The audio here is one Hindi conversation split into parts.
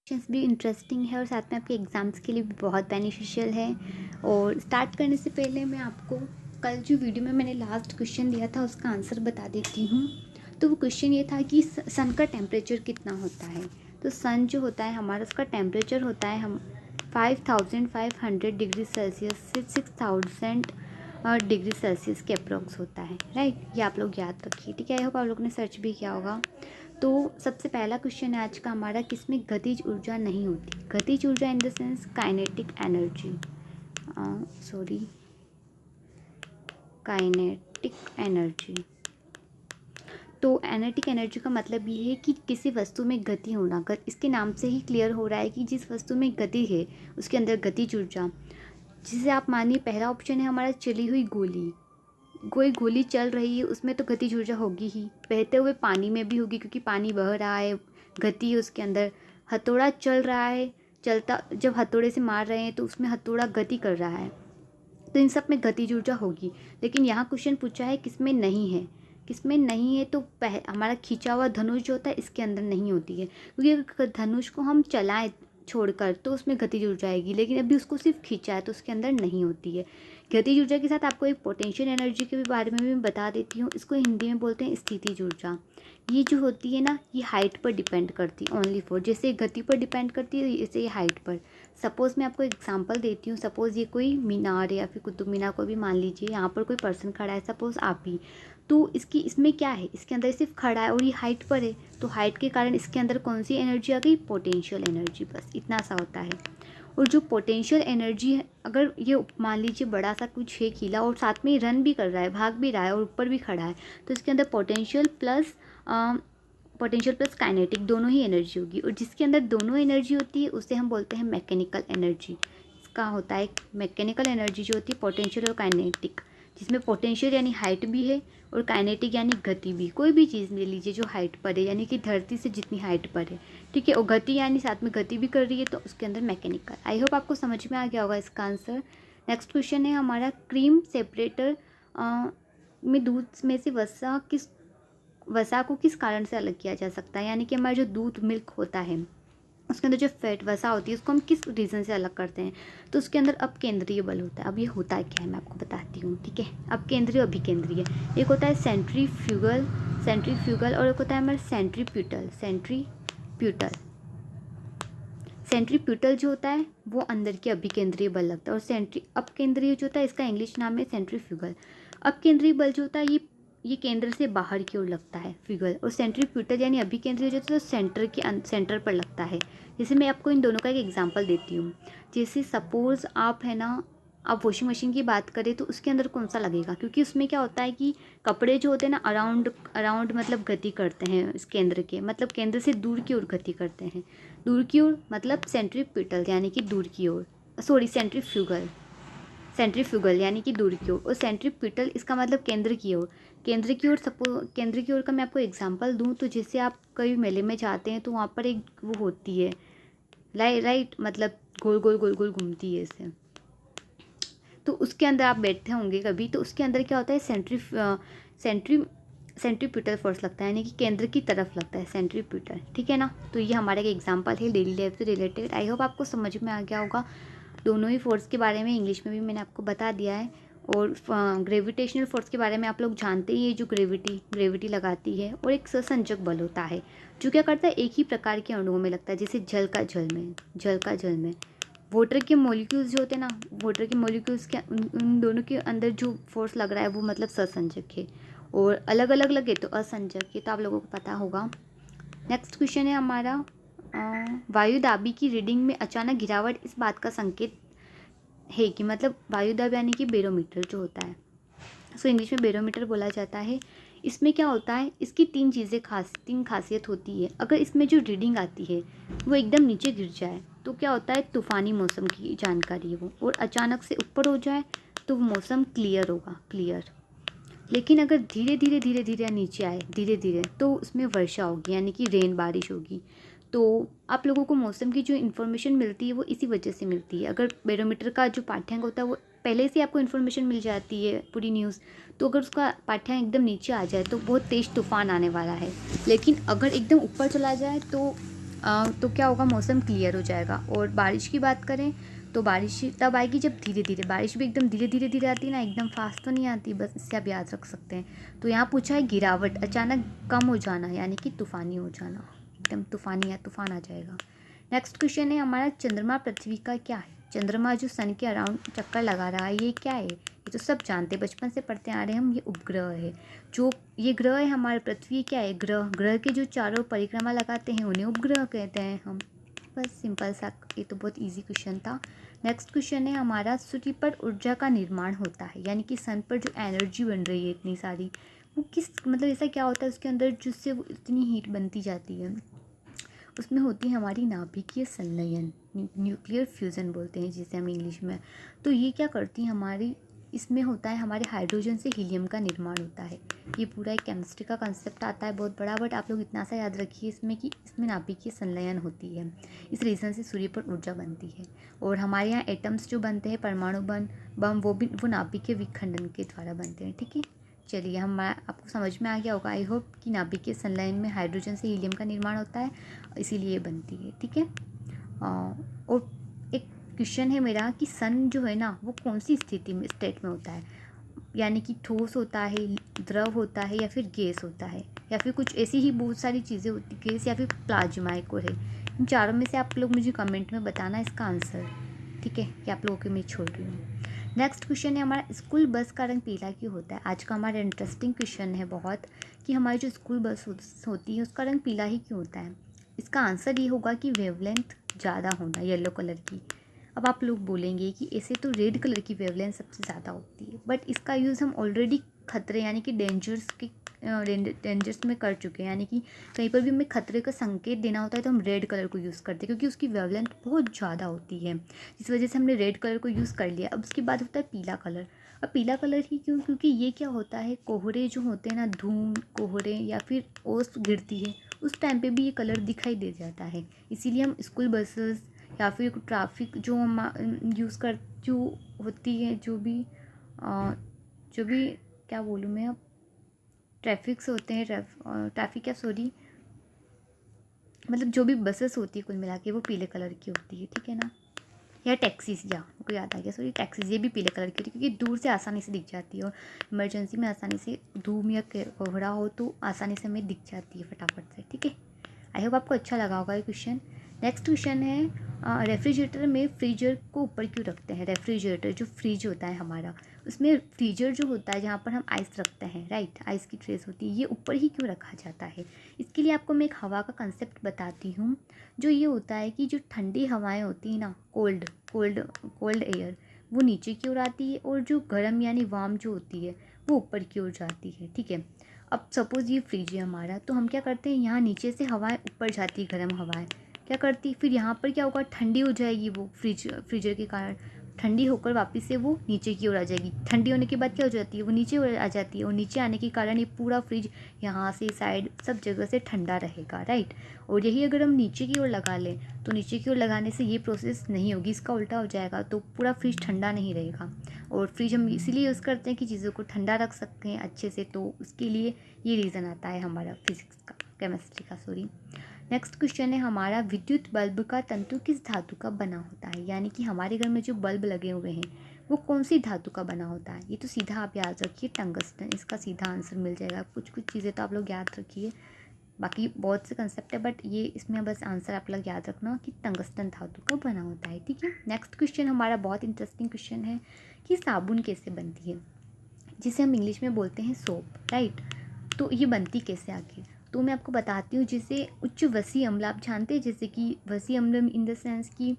क्वेश्चंस भी इंटरेस्टिंग है और साथ में आपके एग्ज़ाम्स के लिए भी बहुत बेनिफिशियल है। और स्टार्ट करने से पहले मैं आपको कल जो वीडियो में मैंने लास्ट क्वेश्चन दिया था उसका आंसर बता देती हूँ। तो वो क्वेश्चन ये था कि सन का टेम्परेचर कितना होता है। तो सन जो होता है हमारा, उसका टेम्परेचर होता है हम 5500 डिग्री सेल्सियस से 6000 डिग्री सेल्सियस के अप्रॉक्स होता है, राइट। ये आप लोग याद रखिए, ठीक है। आई होप आप लोगों ने सर्च भी किया होगा। तो सबसे पहला क्वेश्चन है आज का हमारा, किसमें गतिज ऊर्जा नहीं होती। गतिज ऊर्जा in the sense kinetic energy, kinetic energy. तो एनर्टिक एनर्जी का मतलब ये है कि किसी वस्तु में गति होना। इसके नाम से ही क्लियर हो रहा है कि जिस वस्तु में गति है उसके अंदर गतिज ऊर्जा। जिसे आप मानिए, पहला ऑप्शन है हमारा चली हुई गोली। कोई गोली चल रही है, उसमें तो गतिज ऊर्जा होगी ही। बहते हुए पानी में भी होगी क्योंकि पानी बह रहा है, गति है उसके अंदर। हथौड़ा चल रहा है, चलता जब हथौड़े से मार रहे हैं तो उसमें हथौड़ा गति कर रहा है, तो इन सब में गतिज ऊर्जा होगी। लेकिन यहाँ क्वेश्चन पूछा है किसमें नहीं है। किसमें नहीं है तो हमारा खींचा हुआ धनुष जो होता है इसके अंदर नहीं होती है, क्योंकि अगर धनुष को हम चलाएं छोड़कर तो उसमें गतिज ऊर्जा आएगी, लेकिन अभी उसको सिर्फ खींचा है तो उसके अंदर नहीं होती है। गतिज ऊर्जा के साथ आपको एक पोटेंशियल एनर्जी के बारे में भी मैं बता देती हूँ। इसको हिंदी में बोलते हैं स्थितिज ऊर्जा। ये जो होती है ना, ये हाइट पर डिपेंड करती है ओनली फॉर। जैसे गति पर डिपेंड करती है, जैसे ये हाइट पर। सपोज़ मैं आपको एग्जांपल देती हूँ। सपोज़ ये कोई मीनार है या फिर कुतुब मीनार को भी मान लीजिए, यहाँ पर कोई पर्सन खड़ा है, सपोज़ आप ही। तो इसमें क्या है, इसके अंदर सिर्फ खड़ा है और ये हाइट पर है, तो हाइट के कारण इसके अंदर कौन सी एनर्जी आ गई, पोटेंशियल एनर्जी। बस इतना सा होता है। और जो पोटेंशियल एनर्जी है, अगर ये मान लीजिए बड़ा सा कुछ है किला और साथ में रन भी कर रहा है, भाग भी रहा है और ऊपर भी खड़ा है, तो इसके अंदर पोटेंशियल प्लस काइनेटिक दोनों ही एनर्जी होगी। और जिसके अंदर दोनों एनर्जी होती है उसे हम बोलते हैं मैकेनिकल एनर्जी। इसका होता है मैकेनिकल एनर्जी जो होती है पोटेंशियल और काइनेटिक, जिसमें पोटेंशियल यानी हाइट भी है और काइनेटिक यानी गति भी। कोई भी चीज़ ले लीजिए जो हाइट पर है, यानी कि धरती से जितनी हाइट पर है, ठीक है। और गति यानी साथ में गति भी कर रही है, तो उसके अंदर मैकेनिकल। आई होप आपको समझ में आ गया होगा इसका आंसर। नेक्स्ट क्वेश्चन है हमारा, क्रीम सेपरेटर में दूध में से वसा को किस कारण से अलग किया जा सकता है। यानी कि हमारा जो दूध मिल्क होता है उसके अंदर जो फैट वसा होती है उसको हम किस रीज़न से अलग करते हैं। तो उसके अंदर अपकेंद्रीय बल होता है। अब ये होता है क्या है मैं आपको बताती हूँ, ठीक है। अपकेंद्रीय और अभिकेंद्रीय। एक होता है सेंट्रीफ्यूगल और एक होता है हमारा सेंट्रीप्यूटल जो होता है वो अंदर के अभिकेंद्रीय बल लगता है, और अपकेंद्रीय जो होता है इसका इंग्लिश नाम है सेंट्रीफ्यूगल। अपकेंद्रीय बल जो होता है ये केंद्र से बाहर की ओर लगता है, फ्यूगल। और सेंट्रीप्यूटल यानी अभिकेंद्रीय जो होता है सेंटर पर लगता है। जैसे मैं आपको इन दोनों का एक एग्जांपल देती हूँ। जैसे सपोज़ आप है ना, आप वॉशिंग मशीन की बात करें तो उसके अंदर कौन सा लगेगा, क्योंकि उसमें क्या होता है कि कपड़े जो होते हैं ना अराउंड मतलब गति करते हैं इस केंद्र के, मतलब केंद्र से दूर की ओर गति करते हैं। दूर की ओर मतलब सेंट्रीप्यूटल यानी कि दूर की ओर, सेंट्रीफ्यूगल यानी कि दूर की ओर, और सेंट्रीप्यूटल इसका मतलब केंद्र की ओर। केंद्र की ओर का मैं आपको एग्जांपल दूं तो जैसे आप कभी मेले में जाते हैं तो वहाँ पर एक वो होती है राइट, मतलब गोल गोल घूमती है इससे। तो उसके अंदर आप बैठे होंगे कभी, तो उसके अंदर क्या होता है, सेंट्रीप्यूटल फोर्स लगता है, यानी कि केंद्र की तरफ लगता है सेंट्रीप्यूटल, ठीक है ना। तो ये हमारा एक एग्जांपल है डेली लाइफ से रिलेटेड। आई होप आपको समझ में आ गया होगा। दोनों ही फोर्स के बारे में इंग्लिश में भी मैंने आपको बता दिया है। और ग्रेविटेशनल फोर्स के बारे में आप लोग जानते ही है, जो ग्रेविटी लगाती है। और एक सहसंजक बल होता है जो क्या करता है, एक ही प्रकार के अणुओं में लगता है, जैसे जल का जल में वाटर के मॉलिक्यूल्स जो होते हैं ना, वाटर के मॉलिक्यूल्स के उन दोनों के अंदर जो फोर्स लग रहा है वो मतलब सहसंजक है, और अलग अलग लगे तो असंजक है। तो आप लोगों को पता होगा। नेक्स्ट क्वेश्चन है हमारा, वायु दाबी की रीडिंग में अचानक गिरावट इस बात का संकेत है कि, मतलब वायु दाब यानी कि बैरोमीटर जो होता है, सो इंग्लिश में बैरोमीटर बोला जाता है। इसमें क्या होता है, इसकी तीन खासियत होती है। अगर इसमें जो रीडिंग आती है वो एकदम नीचे गिर जाए तो क्या होता है, तूफ़ानी मौसम की जानकारी है वो। और अचानक से ऊपर हो जाए तो मौसम क्लियर होगा। लेकिन अगर धीरे धीरे नीचे आए धीरे तो उसमें वर्षा होगी, यानी कि बारिश होगी। तो आप लोगों को मौसम की जो इन्फॉर्मेशन मिलती है वो इसी वजह से मिलती है। अगर बैरोमीटर का जो पाठ्यांक होता है वो पहले से आपको इन्फॉर्मेशन मिल जाती है पूरी न्यूज़, तो अगर उसका पाठ्यांक एकदम नीचे आ जाए तो बहुत तेज़ तूफान आने वाला है। लेकिन अगर एकदम ऊपर चला जाए तो तो क्या होगा, मौसम क्लियर हो जाएगा। और बारिश की बात करें तो बारिश तब आएगी जब धीरे धीरे, बारिश भी एकदम धीरे धीरे धीरे आती है ना, एकदम फास्ट तो नहीं आती, बस इससे आप याद रख सकते हैं। तो यहाँ पूछा है गिरावट, अचानक कम हो जाना, यानी कि तूफ़ानी हो जाना, एकदम तूफ़ानी या तूफ़ान आ जाएगा। नेक्स्ट क्वेश्चन है हमारा, चंद्रमा पृथ्वी का क्या है? चंद्रमा जो सन के अराउंड चक्कर लगा रहा है, ये क्या है? ये तो सब जानते हैं, बचपन से पढ़ते आ रहे हैं हम, ये उपग्रह है। जो ये ग्रह है हमारे पृथ्वी, क्या है? ग्रह। ग्रह के जो चारों परिक्रमा लगाते हैं उन्हें उपग्रह कहते हैं हम। बस सिंपल सा, ये तो बहुत इजी क्वेश्चन था। नेक्स्ट क्वेश्चन है हमारा, सूर्य पर ऊर्जा का निर्माण होता है, यानी कि सन पर जो एनर्जी बन रही है इतनी सारी, वो किस मतलब ऐसा क्या होता है उसके अंदर जिससे वो इतनी हीट बनती जाती है? उसमें होती है हमारी नाभिकीय संलयन, न्यूक्लियर फ्यूज़न बोलते हैं जिसे हम इंग्लिश में। तो ये क्या करती है हमारी, इसमें होता है हमारे हाइड्रोजन से हीलियम का निर्माण होता है। ये पूरा एक केमिस्ट्री का कंसेप्ट आता है बहुत बड़ा, बट आप लोग इतना सा याद रखिए इसमें कि इसमें नाभिकीय संलयन होती है, इस रीज़न से सूर्य पर ऊर्जा बनती है। और हमारे यहाँ एटम्स जो बनते हैं, परमाणु बम, वो नाभिकीय विखंडन के द्वारा बनते हैं। ठीक है, चलिए हम आपको समझ में आ गया होगा आई होप कि नाभिकीय संलयन में हाइड्रोजन से हीलियम का निर्माण होता है, इसीलिए बनती है। ठीक है, और एक क्वेश्चन है मेरा कि सन जो है ना वो कौन सी स्थिति में, स्टेट में होता है, यानी कि ठोस होता है, द्रव होता है, या फिर गैस होता है, या फिर कुछ ऐसी ही बहुत सारी चीज़ें होती, गैस या फिर प्लाज्मा एक और है। इन चारों में से आप लोग मुझे कमेंट में बताना इसका आंसर। ठीक है, कि आप लोगों के मैं छोड़ रही हूँ। नेक्स्ट क्वेश्चन है हमारा, स्कूल बस का रंग पीला क्यों होता है? आज का हमारा इंटरेस्टिंग क्वेश्चन है बहुत, कि हमारी जो स्कूल बस होती है उसका रंग पीला ही क्यों होता है? इसका आंसर ये होगा कि वेवलेंथ ज़्यादा होना, येलो कलर की। अब आप लोग बोलेंगे कि ऐसे तो रेड कलर की वेवलेंथ सबसे ज़्यादा होती है, बट इसका यूज़ हम ऑलरेडी खतरे यानी कि डेंजर्स में कर चुके हैं, यानी कि कहीं पर भी हमें खतरे का संकेत देना होता है तो हम रेड कलर को यूज़ करते हैं, क्योंकि उसकी वेवलेंथ बहुत ज़्यादा होती है, इस वजह से हमने रेड कलर को यूज़ कर लिया। अब उसके बाद होता है पीला कलर। अब पीला कलर ही क्यों? क्योंकि ये क्या होता है, कोहरे जो होते हैं ना, धूम कोहरे या फिर ओस गिरती है, उस टाइम पे भी ये कलर दिखाई दे जाता है। इसीलिए हम स्कूल बसेस या फिर ट्रैफिक जो हम यूज़ कर जो होती है, जो भी क्या बोलूँ मैं, अब ट्रैफिक्स होते हैं, ट्रैफिक या सॉरी, मतलब जो भी बसेस होती है कुल मिला के वो पीले कलर की होती है। ठीक है ना, या टैक्सीज, या मुझे याद आ गया, सॉरी टैक्सीज, ये भी पीले कलर की होती है क्योंकि दूर से आसानी से दिख जाती है, और इमरजेंसी में आसानी से धूम या कोहरा हो तो आसानी से हमें दिख जाती है फटाफट से। ठीक है, आई होप आपको अच्छा लगा होगा ये क्वेश्चन। नेक्स्ट क्वेश्चन है, रेफ्रिजरेटर में फ्रीजर को ऊपर क्यों रखते हैं? रेफ्रिजरेटर जो फ्रिज होता है हमारा, उसमें फ्रीजर जो होता है जहाँ पर हम आइस रखते हैं, राइट, आइस की ट्रेस होती है, ये ऊपर ही क्यों रखा जाता है? इसके लिए आपको मैं एक हवा का कंसेप्ट बताती हूँ। जो ये होता है कि जो ठंडी हवाएं होती हैं ना, कोल्ड एयर, वो नीचे की ओर आती है, और जो गर्म यानी वार्म जो होती है वो ऊपर की ओर जाती है। ठीक है, अब सपोज़ ये फ्रिज है हमारा, तो हम क्या करते हैं, यहाँ नीचे से हवाएं ऊपर जाती है, गर्म हवाएं क्या करती, फिर यहाँ पर क्या होगा, ठंडी हो जाएगी वो फ्रीजर के कारण, ठंडी होकर वापस से वो नीचे की ओर आ जाएगी। ठंडी होने के बाद क्या हो जाती है, वो नीचे आ जाती है, और नीचे आने के कारण ये पूरा फ्रिज यहाँ से साइड सब जगह से ठंडा रहेगा, राइट। और यही अगर हम नीचे की ओर लगा लें तो नीचे की ओर लगाने से ये प्रोसेस नहीं होगी, इसका उल्टा हो जाएगा, तो पूरा फ्रिज ठंडा नहीं रहेगा। और फ्रिज हम इसीलिए यूज़ करते हैं कि चीज़ों को ठंडा रख सकते हैं अच्छे से, तो उसके लिए ये रीज़न आता है हमारा फिजिक्स का, केमिस्ट्री का, सॉरी। नेक्स्ट क्वेश्चन है हमारा, विद्युत बल्ब का तंतु किस धातु का बना होता है? यानी कि हमारे घर में जो बल्ब लगे हुए हैं वो कौन सी धातु का बना होता है? ये तो सीधा आप याद रखिए, टंगस्टन, इसका सीधा आंसर मिल जाएगा। कुछ चीज़ें तो आप लोग याद रखिए, बाकी बहुत से कंसेप्ट है, बट ये इसमें बस आंसर आप लोग याद रखना कि टंगस्टन धातु का बना होता है। ठीक है, नेक्स्ट क्वेश्चन हमारा बहुत इंटरेस्टिंग क्वेश्चन है कि साबुन कैसे बनती है, जिसे हम इंग्लिश में बोलते हैं सोप, राइट। तो ये बनती कैसे आखिर? तो मैं आपको बताती हूँ। जैसे उच्च वसी अम्ल आप जानते हैं, जैसे कि वसी अम्ल इन द सेंस कि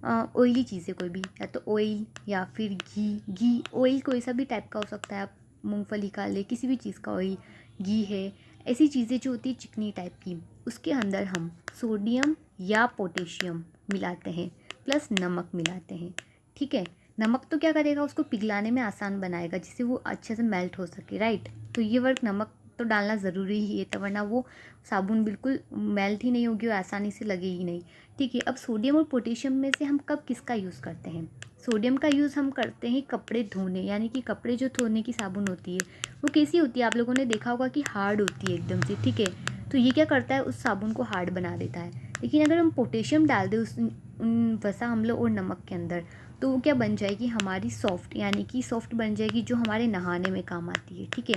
ऑयली चीज़ें कोई भी, या तो ऑयल या फिर घी ऑयल कोई सा भी टाइप का हो सकता है, आप मूंगफली का ले, किसी भी चीज़ का ऑयल, घी है, ऐसी चीज़ें जो होती है चिकनी टाइप की, उसके अंदर हम सोडियम या पोटेशियम मिलाते हैं प्लस नमक मिलाते हैं। ठीक है, नमक तो क्या करेगा, उसको पिघलाने में आसान बनाएगा जिससे वो अच्छे से मेल्ट हो सके, राइट। तो ये वर्क नमक तो डालना ज़रूरी ही है, तो वरना वो साबुन बिल्कुल मेल्ट ही नहीं होगी और आसानी से लगेगी नहीं। ठीक है, अब सोडियम और पोटेशियम में से हम कब किसका यूज़ करते हैं? सोडियम का यूज़ हम करते हैं कपड़े धोने, यानी कि कपड़े जो धोने की साबुन होती है वो कैसी होती है, आप लोगों ने देखा होगा कि हार्ड होती है एकदम से। ठीक है, तो ये क्या करता है, उस साबुन को हार्ड बना देता है। लेकिन अगर हम पोटेशियम डाल दें उस उन वसा अम्ल और नमक के अंदर, तो वो क्या बन जाएगी, हमारी सॉफ्ट, यानी कि सॉफ्ट बन जाएगी, जो हमारे नहाने में काम आती है। ठीक है,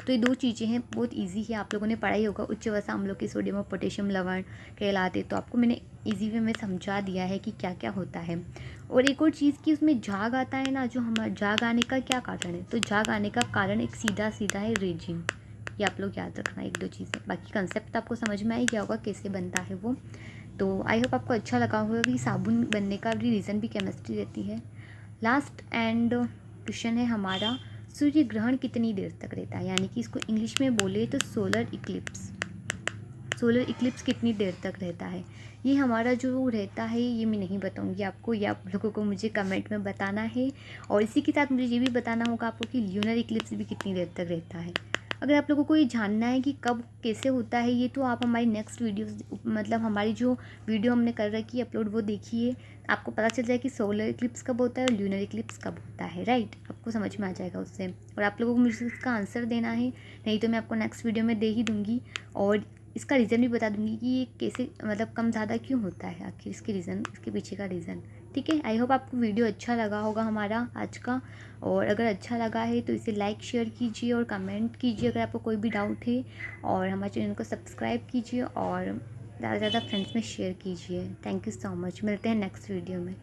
तो ये 2 चीज़ें हैं, बहुत ईजी है, आप लोगों ने पढ़ा ही होगा। उच्च वसा अम्लों के सोडियम और पोटेशियम लवण कहलाते, तो आपको मैंने ईजी वे में समझा दिया है कि क्या क्या होता है। और एक और चीज़ कि उसमें झाग आता है ना, जो हमारा झाग आने का क्या कारण है, तो झाग आने का कारण एक सीधा सीधा है रेजिन। ये आप लोग याद रखना 1-2 चीज़ें। बाकी कंसेप्ट आपको समझ में आ ही गया होगा कैसे बनता है वो। तो आई होप आपको अच्छा लगा होगा कि साबुन बनने का भी रीज़न भी केमिस्ट्री रहती है। लास्ट एंड क्वेश्चन है हमारा, सूर्य ग्रहण कितनी देर तक रहता है, यानी कि इसको इंग्लिश में बोले तो सोलर इक्लिप्स। सोलर इक्लिप्स कितनी देर तक रहता है, ये हमारा जो रहता है ये मैं नहीं बताऊंगी आपको, ये आप लोगों को मुझे कमेंट में बताना है। और इसी के साथ मुझे ये भी बताना होगा आपको कि ल्यूनर इक्लिप्स भी कितनी देर तक रहता है। अगर आप लोगों को ये जानना है कि कब कैसे होता है ये, तो आप हमारी नेक्स्ट वीडियोस, मतलब हमारी जो वीडियो हमने कर रखी है अपलोड, वो देखिए, आपको पता चल जाए कि सोलर इक्लिप्स कब होता है और ल्यूनर इक्लिप्स कब होता है। राइट, आपको समझ में आ जाएगा उससे। और आप लोगों को मुझे इसका आंसर देना है, नहीं तो मैं आपको नेक्स्ट वीडियो में दे ही दूँगी। और इसका रीज़न भी बता दूंगी कि ये कैसे, मतलब कम ज़्यादा क्यों होता है, आखिर इसके रीज़न, इसके पीछे का रीज़न। ठीक है, आई होप आपको वीडियो अच्छा लगा होगा हमारा आज का। और अगर अच्छा लगा है तो इसे लाइक शेयर कीजिए और कमेंट कीजिए अगर आपको कोई भी डाउट है। और हमारे चैनल को सब्सक्राइब कीजिए और ज़्यादा से ज़्यादा फ्रेंड्स में शेयर कीजिए। थैंक यू सो मच, मिलते हैं नेक्स्ट वीडियो में।